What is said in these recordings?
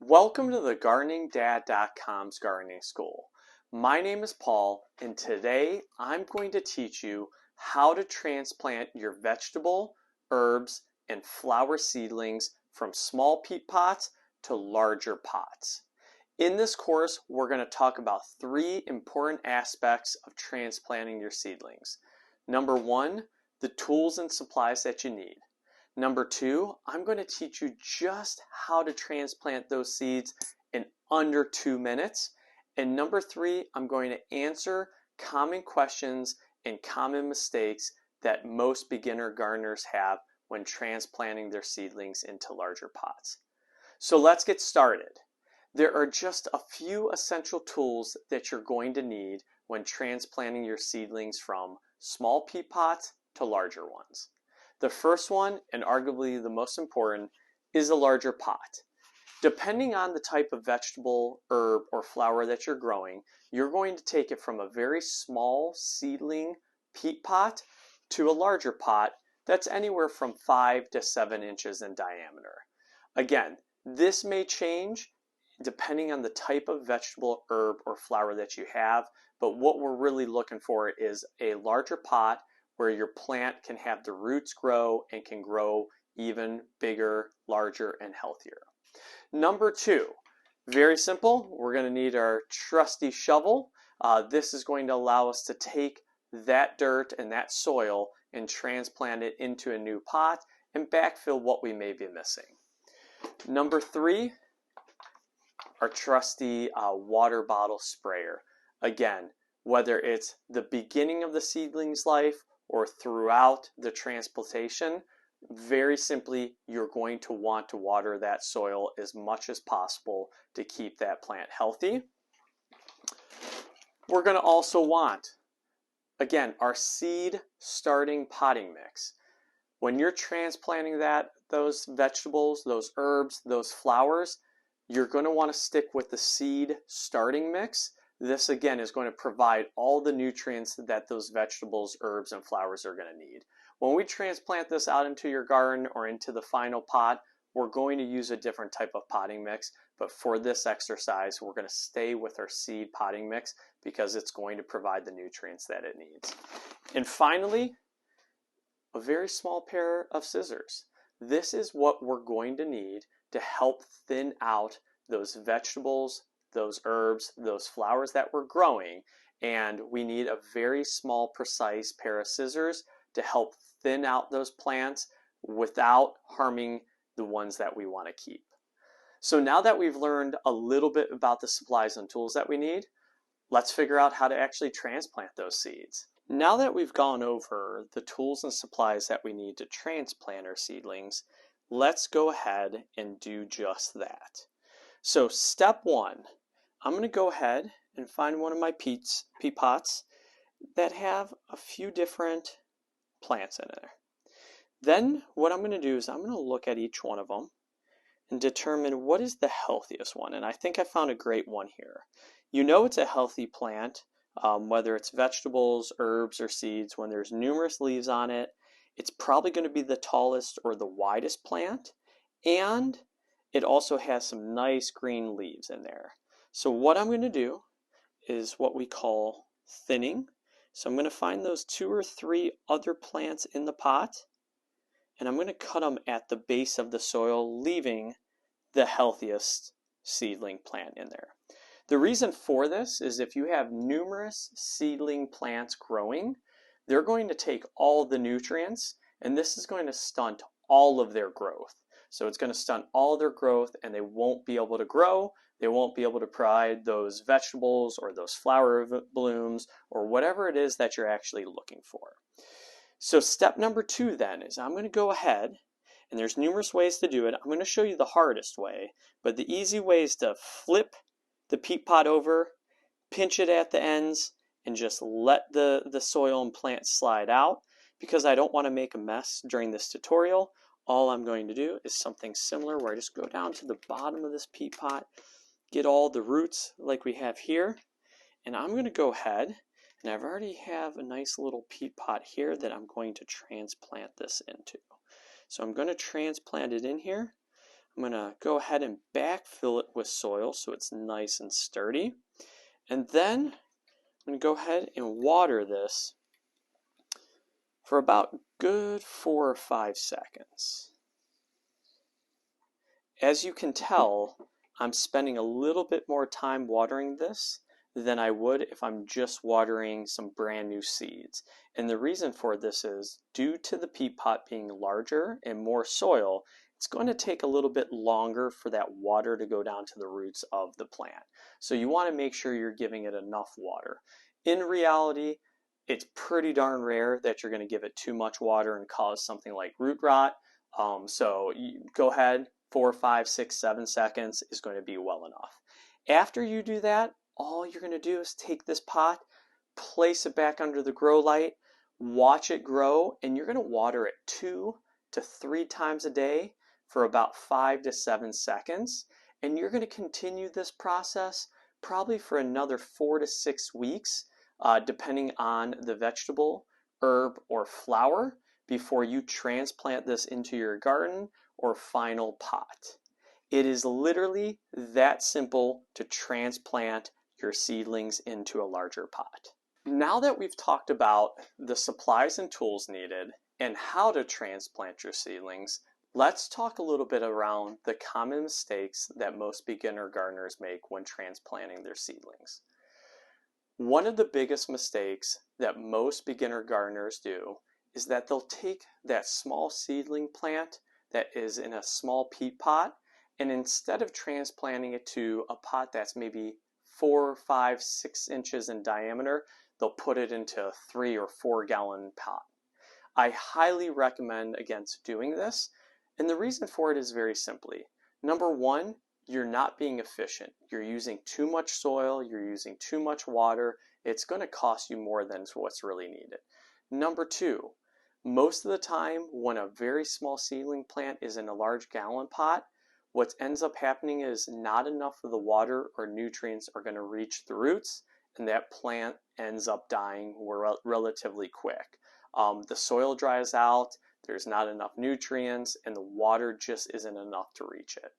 Welcome to the GardeningDad.com's Gardening School. My name is Paul, and today I'm going to teach you how to transplant your vegetable, herbs, and flower seedlings from small peat pots to larger pots. In this course, we're going to talk about three important aspects of transplanting your seedlings. Number one, the tools and supplies that you need. Number two, I'm going to teach you just how to transplant those seeds in under 2 minutes. And number three, I'm going to answer common questions and common mistakes that most beginner gardeners have when transplanting their seedlings into larger pots. So let's get started. There are just a few essential tools that you're going to need when transplanting your seedlings from small peat pots to larger ones. The first one, and arguably the most important, is a larger pot. Depending on the type of vegetable, herb, or flower that you're growing, you're going to take it from a very small seedling peat pot to a larger pot that's anywhere from 5 to 7 inches in diameter. Again, this may change depending on the type of vegetable, herb, or flower that you have, but what we're really looking for is a larger pot where your plant can have the roots grow and can grow even bigger, larger, and healthier. Number two, very simple. We're going to need our trusty shovel. This is going to allow us to take that dirt and that soil and transplant it into a new pot and backfill what we may be missing. Number three, our trusty water bottle sprayer. Again, whether it's the beginning of the seedling's life or throughout the transplantation, very simply, you're going to want to water that soil as much as possible to keep that plant healthy. We're going to also want, again, our seed starting potting mix. When you're transplanting those vegetables, those herbs, those flowers, you're going to want to stick with the seed starting mix. This again is going to provide all the nutrients that those vegetables, herbs, and flowers are going to need. When we transplant this out into your garden or into the final pot, we're going to use a different type of potting mix, but for this exercise, we're going to stay with our seed potting mix because it's going to provide the nutrients that it needs. And finally, a very small pair of scissors. This is what we're going to need to help thin out those vegetables, those herbs, those flowers that we're growing, and we need a very small, precise pair of scissors to help thin out those plants without harming the ones that we want to keep. So now that we've learned a little bit about the supplies and tools that we need, let's figure out how to actually transplant those seeds. Now that we've gone over the tools and supplies that we need to transplant our seedlings, let's go ahead and do just that. So step one, I'm going to go ahead and find one of my peat pots that have a few different plants in there. Then what I'm going to do is I'm going to look at each one of them and determine what is the healthiest one. And I think I found a great one here. You know it's a healthy plant, whether it's vegetables, herbs, or seeds, when there's numerous leaves on it. It's probably going to be the tallest or the widest plant, and it also has some nice green leaves in there. So what I'm going to do is what we call thinning. So I'm going to find those 2 or 3 other plants in the pot, and I'm going to cut them at the base of the soil, leaving the healthiest seedling plant in there. The reason for this is if you have numerous seedling plants growing, they're going to take all the nutrients, and this is going to stunt all of their growth. So it's going to stunt all their growth, and they won't be able to grow. They won't be able to provide those vegetables or those flower blooms or whatever it is that you're actually looking for. So step number 2 then is I'm going to go ahead, and there's numerous ways to do it. I'm going to show you the hardest way, but the easy way is to flip the peat pot over, pinch it at the ends, and just let the soil and plant slide out. Because I don't want to make a mess during this tutorial, all I'm going to do is something similar where I just go down to the bottom of this peat pot, get all the roots like we have here, and I'm going to go ahead, and I've already have a nice little peat pot here that I'm going to transplant this into. So I'm going to transplant it in here. I'm going to go ahead and backfill it with soil so it's nice and sturdy. And then I'm going to go ahead and water this for about good 4 or 5 seconds. As you can tell, I'm spending a little bit more time watering this than I would if I'm just watering some brand new seeds. And the reason for this is due to the peat pot being larger and more soil, it's going to take a little bit longer for that water to go down to the roots of the plant. So you want to make sure you're giving it enough water. In reality, it's pretty darn rare that you're going to give it too much water and cause something like root rot. So you go ahead, 4, 5, 6, 7 seconds is going to be well enough. After you do that, all you're going to do is take this pot, place it back under the grow light, watch it grow, and you're going to water it 2 to 3 times a day for about 5 to 7 seconds. And you're going to continue this process probably for another 4 to 6 weeks, depending on the vegetable, herb, or flower, before you transplant this into your garden or final pot. It is literally that simple to transplant your seedlings into a larger pot. Now that we've talked about the supplies and tools needed and how to transplant your seedlings, let's talk a little bit around the common mistakes that most beginner gardeners make when transplanting their seedlings. One of the biggest mistakes that most beginner gardeners do is that they'll take that small seedling plant that is in a small peat pot, and instead of transplanting it to a pot that's maybe 4, 5, 6 inches in diameter, they'll put it into a 3 or 4 gallon pot. I highly recommend against doing this, and the reason for it is very simply. Number one, you're not being efficient. You're using too much soil, you're using too much water. It's going to cost you more than what's really needed. Number two, most of the time when a very small seedling plant is in a large gallon pot, what ends up happening is not enough of the water or nutrients are going to reach the roots, and that plant ends up dying relatively quick. The soil dries out, there's not enough nutrients, and the water just isn't enough to reach it.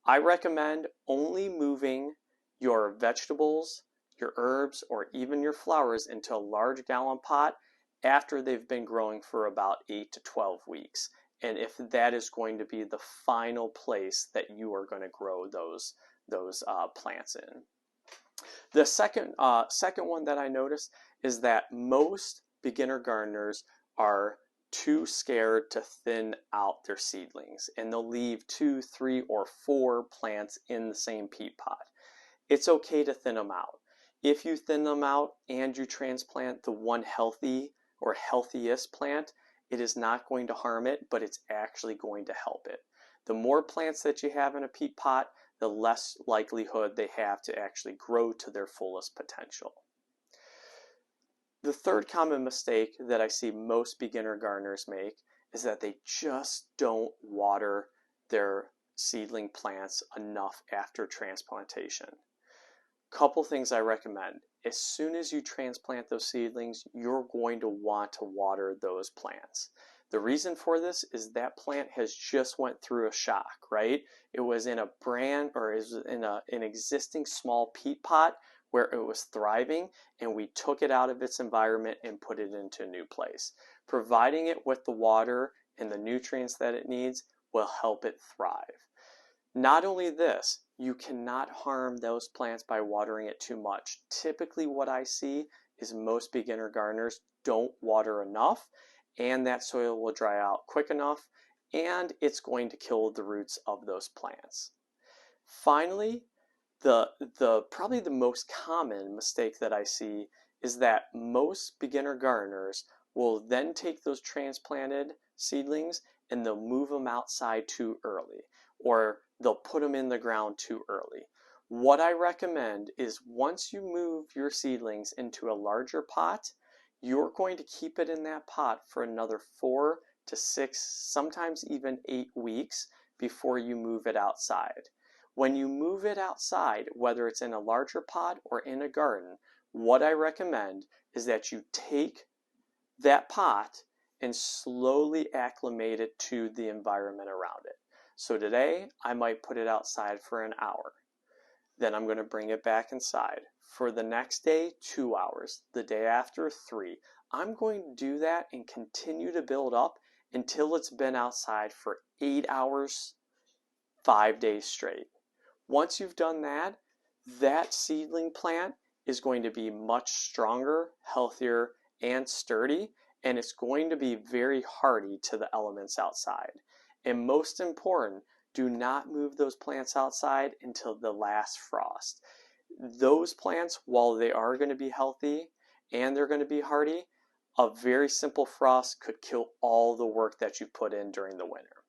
I recommend only moving your vegetables, your herbs, or even your flowers into a large gallon pot after they've been growing for about 8 to 12 weeks. And if that is going to be the final place that you are going to grow those plants in. The second one that I noticed is that most beginner gardeners are too scared to thin out their seedlings, and they'll leave 2, 3, or 4 plants in the same peat pot. It's okay to thin them out. If you thin them out and you transplant the one healthy or healthiest plant, it is not going to harm it, but it's actually going to help it. The more plants that you have in a peat pot, the less likelihood they have to actually grow to their fullest potential. The third common mistake that I see most beginner gardeners make is that they just don't water their seedling plants enough after transplantation. Couple things I recommend. As soon as you transplant those seedlings, you're going to want to water those plants. The reason for this is that plant has just went through a shock, right? It was in a is in an existing small peat pot where it was thriving, and we took it out of its environment and put it into a new place. Providing it with the water and the nutrients that it needs will help it thrive. Not only this, you cannot harm those plants by watering it too much. Typically what I see is most beginner gardeners don't water enough, and that soil will dry out quick enough, and it's going to kill the roots of those plants. Finally, probably the most common mistake that I see is that most beginner gardeners will then take those transplanted seedlings and they'll move them outside too early, or they'll put them in the ground too early. What I recommend is once you move your seedlings into a larger pot, you're going to keep it in that pot for another 4 to 6, sometimes even 8 weeks before you move it outside. When you move it outside, whether it's in a larger pot or in a garden, what I recommend is that you take that pot and slowly acclimate it to the environment around it. So today I might put it outside for an hour. Then I'm going to bring it back inside. For the next day, 2 hours. The day after, 3. I'm going to do that and continue to build up until it's been outside for 8 hours, 5 days straight. Once you've done that, that seedling plant is going to be much stronger, healthier, and sturdy, and it's going to be very hardy to the elements outside. And most important, do not move those plants outside until the last frost. Those plants, while they are going to be healthy and they're going to be hardy, a very simple frost could kill all the work that you put in during the winter.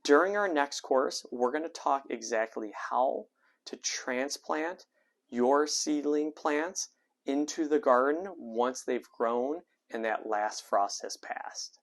During our next course, we're going to talk exactly how to transplant your seedling plants into the garden once they've grown and that last frost has passed.